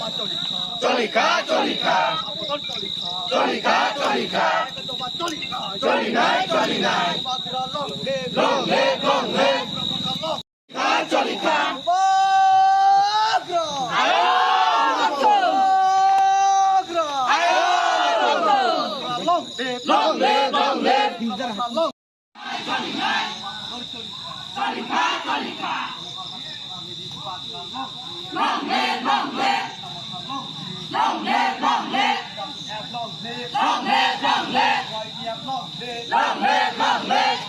Jolika, Jolika, Jolika, Jolika, Jolinai, Jolinai, long live, long live, Jolika, long live, long live, Jolika, Jolika, long live, long live, long live, long live, long live, long live, long live, long live.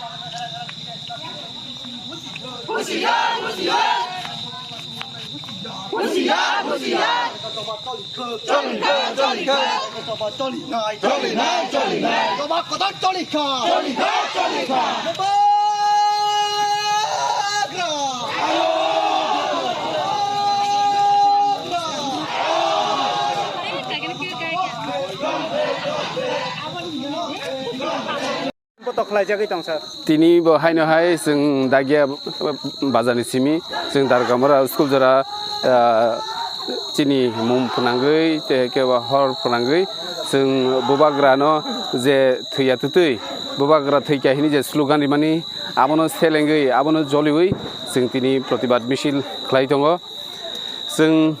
Pusian, pusian, pusian, pusian. Jolika, Jolika, Jolinai, Jolinai, Jolinai. Jolika, Jolika, Jolika. Tini bahayno hai sing dagia bazani simi sing dargamara school jara chini mum phanangoi te kewa hor phanangoi sing bobagrano je thuya tutui bobagra thuika hini je slogan rimani abono selengoi abono jolioi sing tini protibad misil khlai tongo sing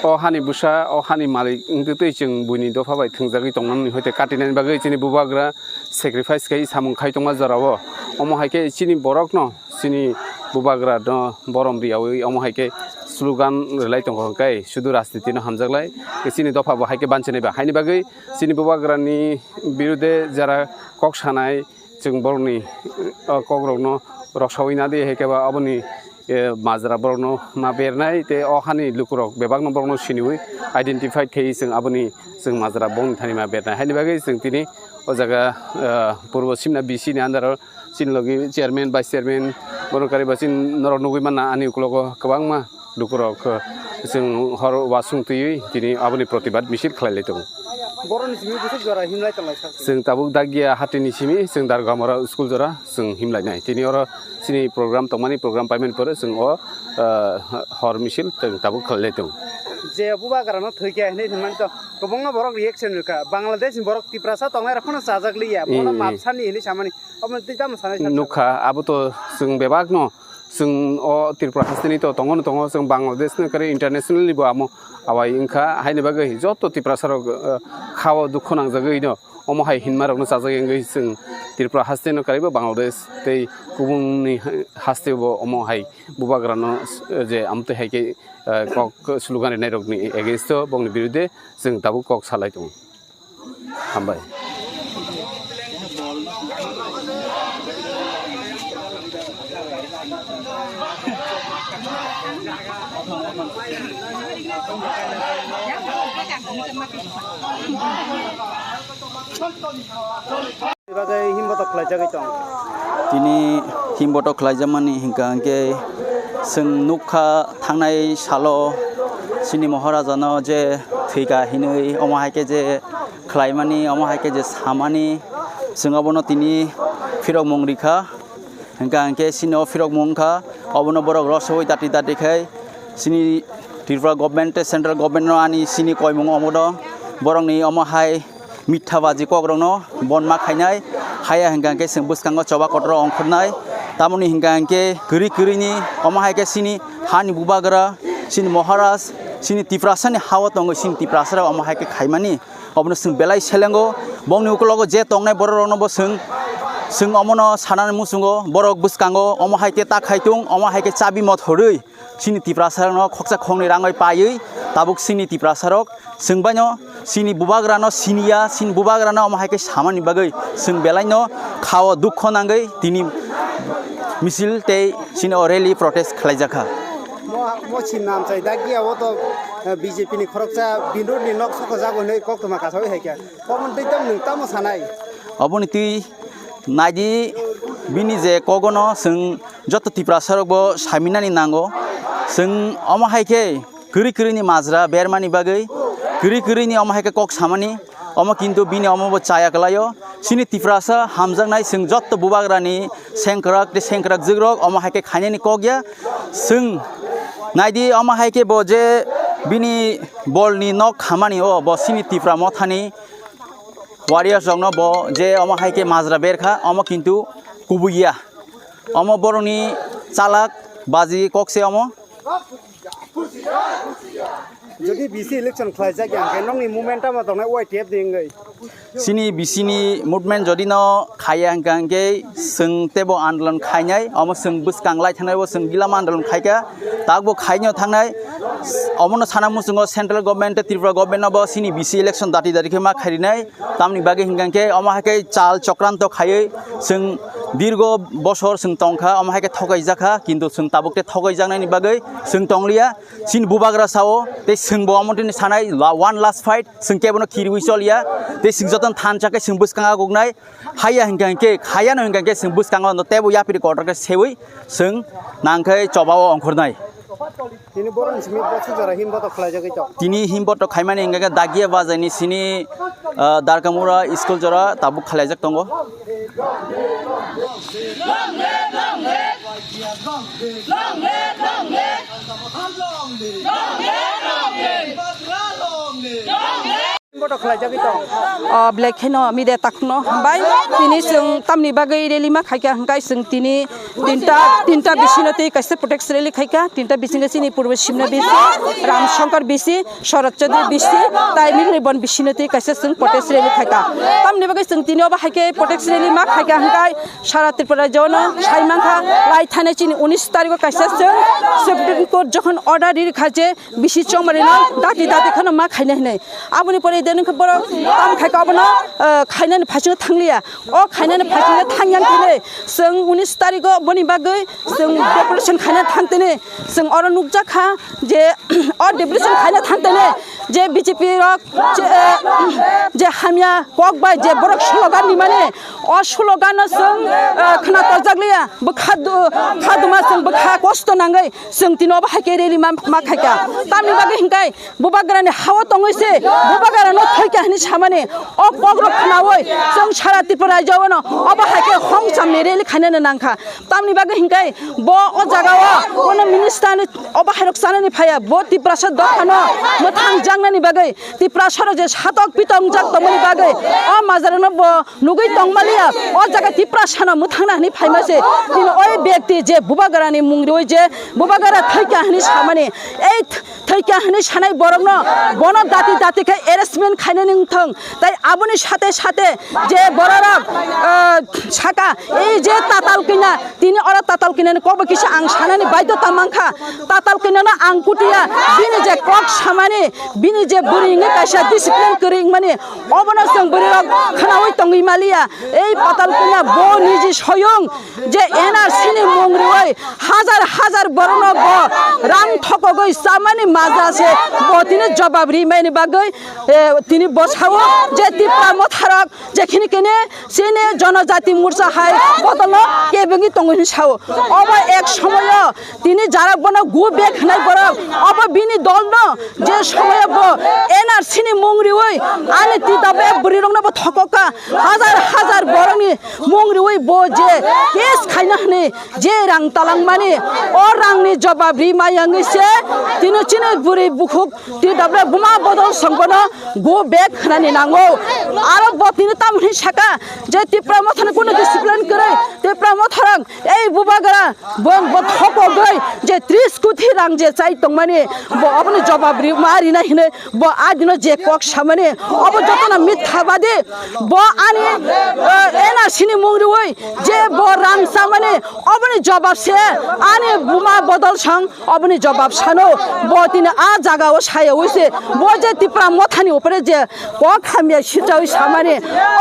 ohani busa ohani malik ingtui sing buini dofa bai thungjagi tongnan hoite katinani bagai chini bobagra sacrifice kai samung khai tongma jarawo omo haike chini borok no chini bobagra no borom riawi omo haike slogan relai tongo kai sudu rajniti no hamjaglai chini dofa bo haike banchene ba haini bagai chini bobagrani birude jara kok sanai jeng borni kogrok no roksawina de heke ba aboni মাজরা বর্ণ না বেরনাই তে অহানি লুকুরক বেবাগ ন বর্ণ সিনিউই identified খেই जों আবনি जों মাজরা বং Thani মা বেরনাই হানি বাগै जों तिनि ओ जागा पूर्व सिमना बीसी नि आन्दार सिन लगी चेयरमैन भाइस चेयरमैन बरकारि बासिन नरक नगै माना आनि उकलग गोबां मा लुकुरक जों हर वासुं तुयै तिनि आबनि प्रतिबाद मिसिल खालायलाय दं बर'नि सिमी बुसुक जरा हिमलाय तलाय जों ताबुक दागिया हाटिनि सिमी जों दारगामरा स्कुल जरा जों हिमलायनाय तिनि अर सिनि प्रग्राम तमानि प्रग्राम पाइमेन्ट पर जों अ हर मिसिल जों ताबुक खालायलाय दं जे बुबाग्रानो थैके नै थमान त गोबां बरक रिएक्सन रुका बांलादेश बरक तिप्रासा तंनाय रखनो साजागलिया बना मापसानि हिनि सामानि अब तिजाम सानाय नुखा आबो तो जों बेबाग न जों अ त्रिपुरा हास्तिनि तो तंगन तंग जों बांलादेश न करे इंटरनेशनली बो आमो आवाय इंखा हायनि बागै जत तिप्रासार खाव दुख नांजागै न अमो हाय हिनमारनो साजागै जों त्रिपुरा हास्तिनि करेबो बांलादेश तै गुबुननि हास्तिबो अमो हाय बुबाग्रानो जे आमते हायके कक स्लोगान नायरकनि एगेन्स्ट बंनि बिरुद्धे जों दाबो कक सालाय दं हामबाय बागै हिमबतक लायजागै दं दिनै हिमबतक लायजामानि हिंगांगे जों नुखा थांनाय साल' सिनि महाराजानो जे थैगाहिनै अमाहायके जे ख्लायमानि अमाहायके जे सामानि जोंआबोनो तिनि फिरक मंरिखा हिंगांगे सिनो फिरक मंखा अबोनो बरक रसवै दाति दातिखाय सिनि त्रिपुरा गभर्नमेन्ट सेन्ट्रेल गभर्नमेन्ट आनि सिनि कयमं अमोदो बरंनि अमाहाय मिथ्याबाजि कग्रनो बनमा खायनाय हाया हिंगांगे जों बुसखांगो चबा कटर अंखरनाय तामनि हिंगांगे गरि गरिनि अमाहायके सिनि हानि बुबाग्रा सिनि महाराज सिनि तिप्रासानि हावा दङ सिनि तिप्रासारा अमाहायके खायमानि अबनो जों बेलाय सेलेंगो बंनि उकलगो जे तंनाय बररनबो जों अमनो सानानै मुसुंगो बरक बुसखांगो अमाहायके ताखायtung अमाहायके चाबि मत हरै सिनि तिप्रासारनो खक्सा खंनि राङै पायै ताबुक सिनि तिप्रासारक जोंबायनो सिनि बुबाग्रानो सिनिया सिनि बुबाग्रानो अमाहायके सामानि बागै जों बेलायनो खाव दुख नांगै दिनि मिसिल ते सिनि रेली प्रोटेस्ट खालायजाखा म छिन नाम चाहिँ दागिया हो त बीजेपी नि खरकसा बिनोदनि नक्सको जागो नै कक्तमा कासै हैक्या पमन दैतम नोंताम सानाय अबनि ति नायदि बिनि जे कगनो जों जत तिप्रासारकबो सामिनानि नांगो जों अमाहायके गरि गरिनि माजरा बेरमानि बागै गरि गरिनि अमाहायके कक सामानि अमा किन्तु बिनि अमाबो चायाकलायो सिनि तिप्रासा हामजांनाय जों जत बुबाग्रानि सेंक्राक जोग्रक अमाहायके खायनायनि कगया जों नायदि अमाहायके बो जे bini bol ni nok khamani o bo sini tipra mothani warriors jongno bo je omo haike majra berkha omo kintu kubuya omo boroni চালাক বাজি ককছে omo যদি বিসি ইলেকশন খাইজা গ্যাং নংনি মুভমেন্টটা মা দংনা YTF দিংগै sini bisini movement jodi no khaya hangke sing tebo andolon khainai omo sing buskang lai thanai bo sing gilam andolon khaika takbo khainyo thangnai omono sana musungo central government tripura government no bo sini bisi election dati dati khema khairinai tamni bage hingangke omo hake chal chokranto khayei sing দীর্ঘ বছর sing tongkha omo hake thogai jakha kintu sing tabukte thogai jangnai ni bagai sing tonglia sin bubagra sao te sing bo amotini sanai one last fight sing kebono khirwi cholia te sing joton than chake sing buskanga gognai haya hingangke khaya no hingangke sing buskanga no tebo yapiri kotorke sewi sing nangkai chobao ongkhornai তিনি বরং সিমিত বছর যারা হিমবত খাইজা গৈ tok তিনি হিমবত খাইমানি hingangke dagia bajaini sini darkamura school jora tabuk khalaijak tongo হিমবত খাইজা গৈ tok black heno mi de takno bai tini sung tamni bagai reli ma khaika hangkai sung tini tinta bisino te kaise protect reli khaika tinta bisinga sini purbe simna bisi ram shankar bisi sharat chodri bisi tai mi bon bisino te kaise sung protect reli khaika tamni bagai sung tini oba haike protect reli ma khaika hangkai sara tripura jono saimangkha lai thane chini 19 tarikh kaise sung supreme court jokhon order ri khaje bisi chongmari no dati khano ma khaina nei abuni pore den khobor tam khaika abona khainani phasing thanglia o khainani phasing thangyang thene sung 19 tarikh boni bagai sung depression khaina thangtene sung oro nukja kha je or depression khaina thangtene je BJP rok je hamya kok ba je borok slogan ni mane o slogan sung khana tojaglia khaduma sung bkha kosto nangai sung tino ba haike reli ma khaika tamni bagai hingkai bubagrani hawa tongoise bubagra no thaika hani samane o kogrok khnaoi sung sara tripura jawano oba haike hongcham reli khaina nangkha tamni bagai hingkai bo o jagawa kono minister ni oba hairok sanani phaya bo tiprasad dokhano mothang jangnani bagai tiprasaro je satok pitong jak tomani bagai o majarano bo nugui tongmalia o jaga tiprasano mothangna hani phaimase tino oi byakti je bubagarani mungroi je bubagara thaika hani samane ei thaika hani sanai borokno bono dati khai arrestment khaina ningthong tai aboni সাথে সাথে যে বড়রক ছাকা এই যে তাতাল কিনা তিনি অরা তাতাল কিনা কবে কিছু আং সানানি বাধ্যতা মাংখা তাতাল কিনা না আং কুটিয়া বিনি যে কক সামানি বিনি যে বুরিঙে কাইসা ডিসিপ্লিন করিং মানে অবনসং বুরিরক খানাওই তঙ্গি মালিয়া এই পাতাল কিনা ব নিজে স্বয়ং যে এনআরসি নি মুংরিওই হাজার হাজার বরণ ব রাং ঠকগই সামানি মাজাসে ব তিনি জবাব রিমাইনি বাগই তিনি বসাও যে ত্রিপুরা মথারক যেখানে কেনে সেনে জনজাতি মোর্চা হাই বদল কেবেঙ্গি তঙ্গিনি সাও অব এক সময় তিনি যারা বন গু বেগ নাই বরক অব বিনি দল ন যে সময় ব এনআরসি নি মুংরি ওই আনি তি দাবে বুড়ি রং না ব থককা হাজার হাজার বরনি মুংরি ওই ব যে কেস খাইনা হনে যে রাং তালাং মানে ও রাংনি জবাব রি মায়াঙ্গিসে তিনি চিনে বুড়ি বুখুক তি দাবে বুমা বদল সংবন গু বেগ খানানি নাঙ্গো আরো বতিনি তামনি শাকা যে ত্রিপুরা মথানে কোনো ডিসিপ্লিন করে ত্রিপুরা মথারং এই বুবাগরা বন বথক গই যে 30 কোটি রাং যে চাই তংমানে ব আপনি জবাব রি মারি না হিনে ব আদিন যে কক সামনে অব যতনা মিথ্যাবাদী ব আনি এনআরসিনি মুংরি ওই যে ব রাং সামনে আপনি জবাব সে আনি বুমা বদল সং আপনি জবাব সানো ব তিনি আ জায়গা ও সায় হইছে ব যে ত্রিপুরা মথানি উপরে যে কক হামিয়া সিটাই সামনে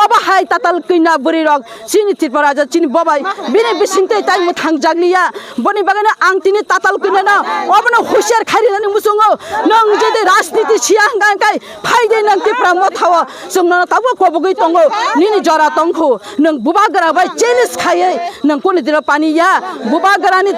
অবা হাই তাতাল কইনা বুড়ি রক চিনি ত্রিপুরা যা চিনি ববাই বিনি বিসিংতে তাই মুথাং জাগলিয়া বনি বাগানে আং তিনি তাতাল কইনা না অবনো হুশিয়ার খারিনানি মুসুঙ্গো নং যদি রাজনীতি সিয়া গাঙ্কাই ফাইদে নং ত্রিপুরা মথাও जोंना ताबो कबगै तंगो निनि जरा तंखो नों बुबागरा बाय चेलिस खायै नों कोनि दिरा पानिया बुबागरानि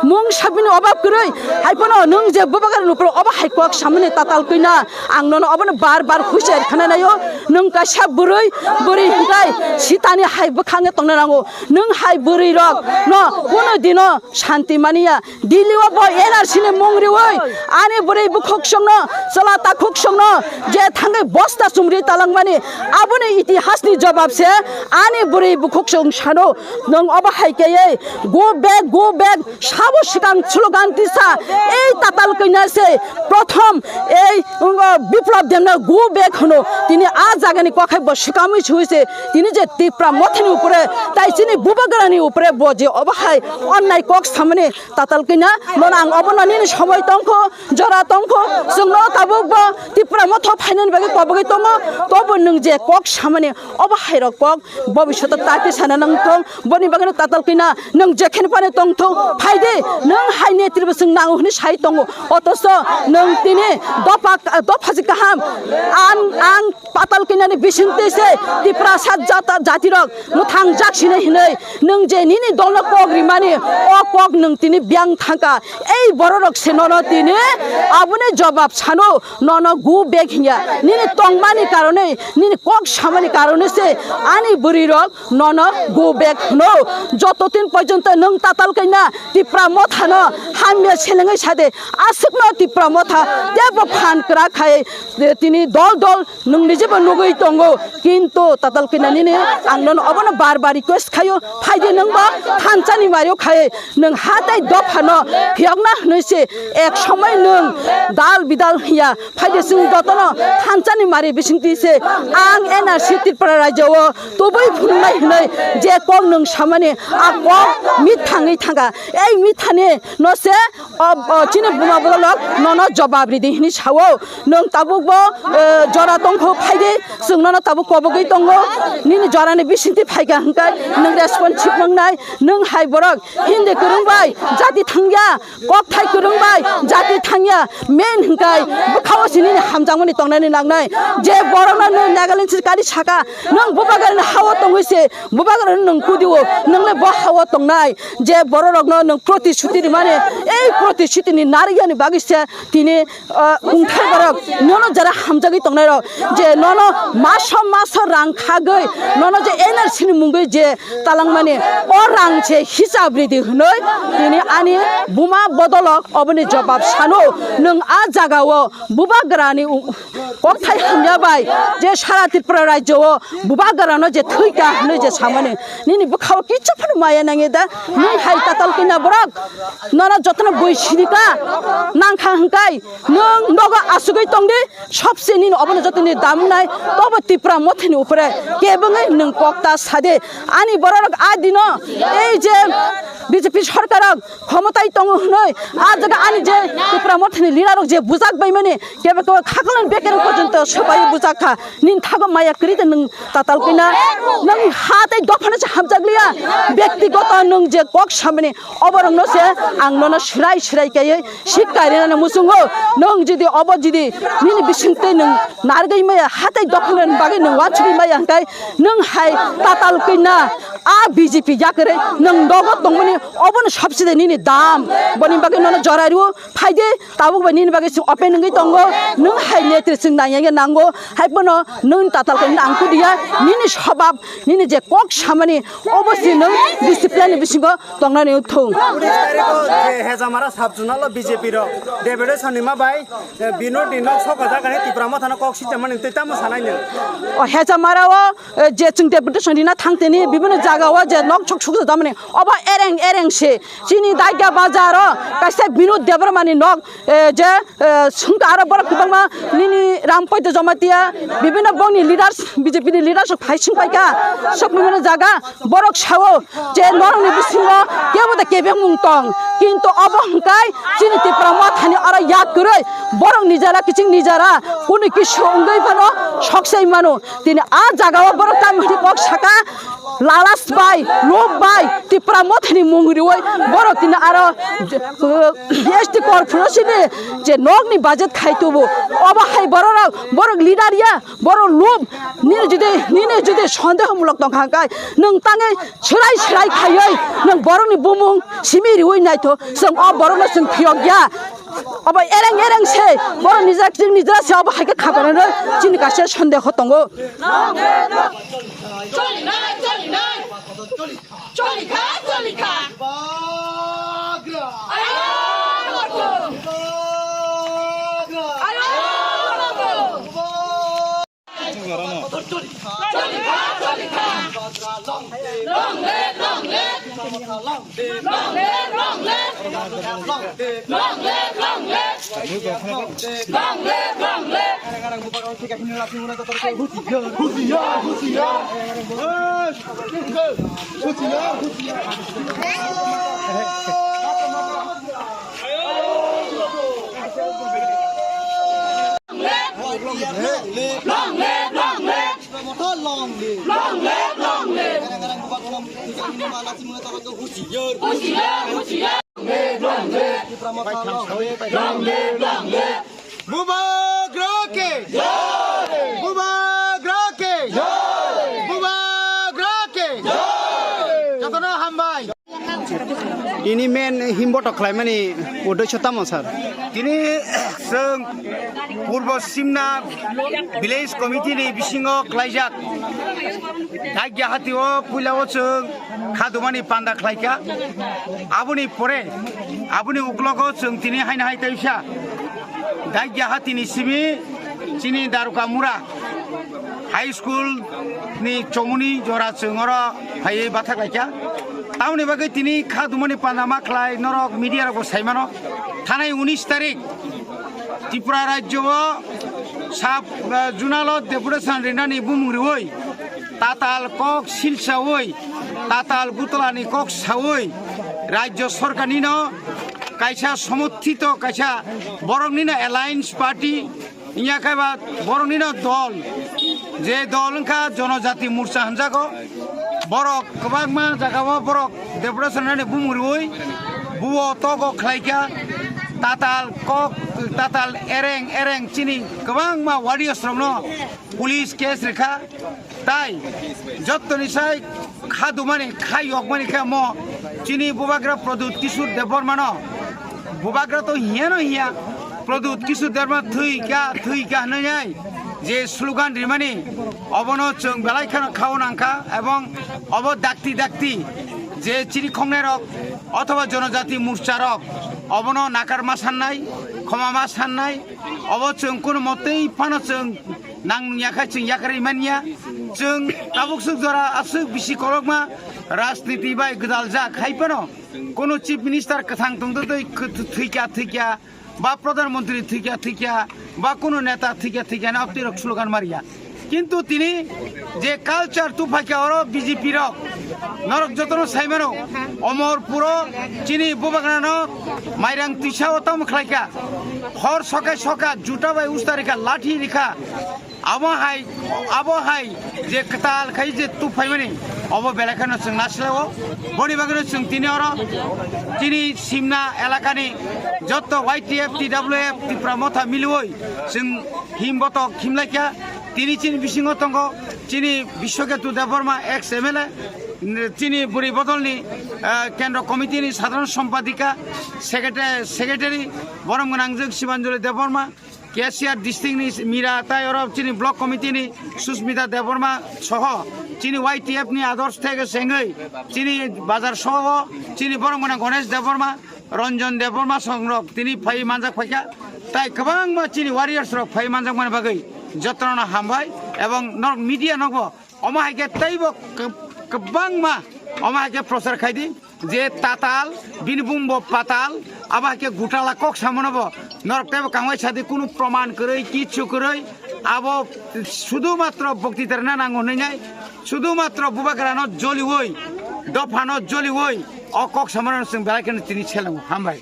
मुं साबिनि अभाब करै हाइपनो नों जे बुबागरा नुप्रो अबा हाइकक सामने ताताल कइना आं ननो अबनो बार बार खुसेर खानानायो nung kaisa burui buri hingkai sitani hai bukhange tongna nango nung hai buri rok no kono dino shanti mania diliwa bo enar sine mongri oi ani buri bukhok songno salata khok songno je thangai bosta sumri talangmani abone itihasni jawab se ani buri bukhok song shano nung aba hai ke go back sabo sikang slogan tisa ei tatal kina se prothom ei বিপ্লব দেমনা go back হনো তিনি আজ জাগানি কখাই বসিকামি ছুইছে তিনি যে তীব্রা মথিনি উপরে তাই চিনি বুবাগরানি উপরে বজে অবহাই অন্যায় কক সামনে তাতাল কিনা ননাং অবনানি সময় তংখ জরা তংখ जोंनो ताबुबो তীব্রা মথ ফাইনান বাগে কবগে তঙ্গ তব নং যে কক সামনে অবহাই রক কক ভবিষ্যৎ তাকে সানা নং তং বনি বাগে তাতাল কিনা নং যেখানে পানে তং থ ফাইদে নং হাইনে ত্রিব जों নাং হনি সাই তঙ্গ অতস নং তিনি দফাজি কাহাম आं पाताल किनानि बिसिंतेसे तिप्रा सात जाति रक मुथां जाखिने हिनै नों जे निनि दल कग्रि माने अ कग नों तिनि ब्यां थांका एई बर रक से नन तिनि आबुने जवाब छानो नन गु बेग हिया निनि तंगमानि कारणे निनि कग सामानि कारणे से आनि बुरि रक नन गु बेग नो जतदिन पर्यन्त नों ताताल किना तिप्रा मथानो हामिया सेलेङै सादे आसुकनो तिप्रा मथा देब फानक्रा खाय তিনি দল নং নিজেबो नुगै दंगो किन्तु ताताल किनानि आं नन अबनो बार रिक्वेस्ट खायो फाइदे नंबा थानसानि मारियो खायो नों हाताय दफानो फियगना हनैसे एक समय नों दाल बिदाल हिया फाइदे जों दतनो थानसानि मारि बिसिंतिसे आं एनआरसि त्रिपुरा राज्यआव तबै फुंनाय हनै जे कग नों सामानि आ कग मिथाङै थांगा ए मिथाने नसे चिने बुमा बलक नन जवाब रिदि हिनि सावो नों ताबुबो जरा तंखौ फाइदे जोंनो ताबु कबगै दंगो निनि जरानि बिसिंति फाइगा हंकाय नों रेसपन्सिब मंनाय नों हाय बरक हिन्दी गोरोंबाय जाति थांया कक थाइ गोरोंबाय जाति थांया मेन हंकाय बखावसिनि हामजांमनि तंनानि नांनाय जे बरना नों नागालेन्ड सरकारि साका नों बुबागारनि हावा तंगैसे बुबागारनि नों कुदिओ नोंले ब हावा तंनाय जे बररकनो नों प्रतिश्रुति माने ए प्रतिश्रुतिनि नारियानि बागिसे तिनि उंथाय बरक नोनो जरा हामजागै तंनाय र जे ननो मास रां खागै ननो जे एनआरसि नि मुंगै जे तालां माने अ रां जे हिसाब रिदि हनै तिनि आनि बुमा बदलक अबनि जवाब सानो नों आ जागाव बुबागरानि कथाय हामयाबाय जे सारा त्रिपुरा राज्यआव बुबागरानो जे थैका हनै जे सामाने निनि बखाव किछु फन माया नाङे दा नि हाय ताताल किना बरक ननो जतन बैसिनिका नांखा हंकाय नों नगा आसुगै तंदे सबसे निन अबन जतनि दामनाय तब त्रिपुरा मथनि उपरे केबङै नों कक्ता सादे आनि बररक आ दिन এই যে বিজেপি সরকার ক্ষমতায় দङ হनै आ जगा आनि जे त्रिपुरा मथनि लिडारक जे बुजाक बाय माने केबेको खाखलन बेकेर पर्यन्त सबाय बुजाखा निन थागो माया करिद नों ताताल किना नों हातै दफानो हामजागलिया व्यक्तिगत नों जे कक सामने अबरंनो से आं ननो सिराय कायै सिकारिना मुसुङो नों जुदि अब जुदि निनि बिसिंते नों नारगै माया हातै दफानो बागै नों वाचुरि माया हंकाय नों हाय ताताल किना आ बीजेपी जाकरे नों दगत दंमनि अबन सबसिदि निनि दाम बनि बागै ननो जरारिउ फाइदे ताबु बनि बागै अपेनङै दंगो नों हाय नेत्र जों नायगे नांगो हायबनो नों ताताल किना आंखु दिया निनि सबाब निनि जे कक सामनि अबसि नों डिसिप्लिन बिसिंगो दंनानै थौ हेजामारा साबजुनाल बीजेपी र देबेडे सनिमा बाय बिनो दिनो सका जागाने त्रिपुरा मथाना कक सिस्टेमनि तैताम सानायनो हेजामाराव जे जों देबेडे सनिना थांतेनि बिभिन्न जागाव जे नक छक छक दामने अब एरें से चिनी दाइगा बाजार कासे बिनो देबरमानि नक जे सुंका आरो बर कुबमा निनि रामपैद जमातिया बिभिन्न बंनि लिडार्स बीजेपी नि लिडार्स फाइसिं पाइका सबमिनो जागा बरक सावो जे नरनि बिसिङो केबो केबे मुंतं किन्तु अब हंकाय चिनी त्रिपुरा मथानि आरो याद गरै बरक निजारा किचिं निजारा कुनि किसु उंगै फानो सकसै मानो तिनि आ जागाव बरक तामहति कक साका लालास बाय लोब बाय त्रिपुरा मथनि मुंगरिवै बरक तिनि आरो एसटी कर्परेसननि जे नगनि बाजेट खायतुबो अब हाय बरक लिडारिया बरक लोब निनि जुदि सन्देहमूलक दंखाय नों ताङै सिराय खायै नों बरकनि बुमुं सिमिरिवै नायथ जों अ बरकनो जों फियगिया अब एरें एरें से बर निजा जों निजा से अब हायके खाबानो जोंनि गासै सन्देह दङ ini men himboto klaimani uddesho tamo sir তিনি जों पूर्व सिमना विलेज कमिटि नि बिसिङाव क्लाइजाक धाग्या हातिओ पुलाओ जों खादुमानि पान्दा क्लाइका आबुनि परे आबुनि उग्लगो जों तिनि हायना हाय तैसा धाग्या हातिनि सिमि चिनि दारुका मुरा हाई स्कुल नि चमुनि जरा जोंर हाय बाथा क्लाइका ताउनि बागै तिनि खादुमानि पान्दा मा क्लाइ नरक मिडिया रगो साइमानो थानाय 19 तारिख त्रिपुरा राज्य साब जुनाल डेपुटेशन रेनानि बुमुरिवै ताताल कक सिलसावै ताताल बुतलानि कक सावै राज्य सरकारनिनो कायसा समर्थित कायसा बरंनिनो एलायन्स पार्टी इयाखायबा बरंनिनो दल जे दलखा जनजाति मोर्चा हान्जाखौ बरक गोबांमा जागाव बरक डेपुटेशन रेनानि बुमुरिवै बुओ तगो खलायका ताताल कक ताताल एरें एरें चिनी गोबां मा वारियर्स रंनो पुलिस केस रेखा ताई जत्तनिसाय खादुमानि खायकमानि खा म चिनी बुबाग्रा प्रदुत किशोर देबबर्मानो बुबाग्रा तो हियानो हिया प्रदुत किशोर देबबर्मा थैका होननाय जे स्लोगान रिमानि अबनो जों बेलायखानो खावनांखा एवं अब दाक्ति दाक्ति जे चिनी खंनाय रक अथवा जनजाति मोर्चा रक अबनो नाकारमा साननाय खमामा साननाय अब जों कोनो मतेই फानो जों नांयाखै जों याखारै मानिया जों ताबुकसुक जरा आसुक बिसि करकमा राजनीति बाय गदाल जा खाइपानो कोनो चिफ मिनिस्टार कथां तंददै थैका बा प्रधानमंत्री थैका बा कोनो नेता थैका ना अतिरक स्लोगान मारिया किन्तु तिनी जे कालचार तुफाइका और बीजेपी रक नरक जतन साइमानो अमरपुर चिनी बुबाग्रानो माइरां तिसाओ तम खलाइका हर सका जुटा बाय उस्तारिका लाठी रिखा आबहाय जे कताल खाइ जे तुफाइमानि अब बेलाखानो जों नासलाओ बनि बागनो जों तिनी और चिनी सिमना एलाकानि जत्त वाइटिएफ टीडब्ल्यूएफ त्रिपुरा मथा मिलुवै जों हिमबत खिमलाइका তিনি চিনি বিসিङ तंग चिनी विश्वकेतु देबबर्मा एक्स एमएलए चिनी बुरी बदलनि केन्द्र कमिटिनि साधारण सम्पादिका सेक्रेटारि बरम गोनांजों शिवान्जलि देबबर्मा केसिआर डिस्ट्रिक्टनि मीरा तायरब चिनी ब्लक कमिटिनि सुस्मिता देबबर्मा सह चिनी वाइटिएफनि आदर्श थेगे सेंगै चिनी बाजार सह चिनी बरम गोनां गणेश देबबर्मा रंजन देबबर्मा संरक तिनी फाइ मानजाक फाइका ताइ गोबां मा चिनी वारियर्स रक फाइ मानजाक मान बागै जत्न हामबाय एवं नरक मीडिया नगो अमाहायके तैबो गोबां मा अमाहायके प्रचार खायदि जे ताताल बिनबुंबो पाताल आबाहायके गुटाला कक सामनबो नरक तैबो कांगाय सादि कुनु प्रमाण करै किछु करै आबो शुधुमात्र बक्तितारना नांगो नैनाय शुधुमात्र बुबाग्रानो जलिवै दफानो जलिवै अ कक सामन जों बेलायखनो तिनि छेलांगो हामबाय।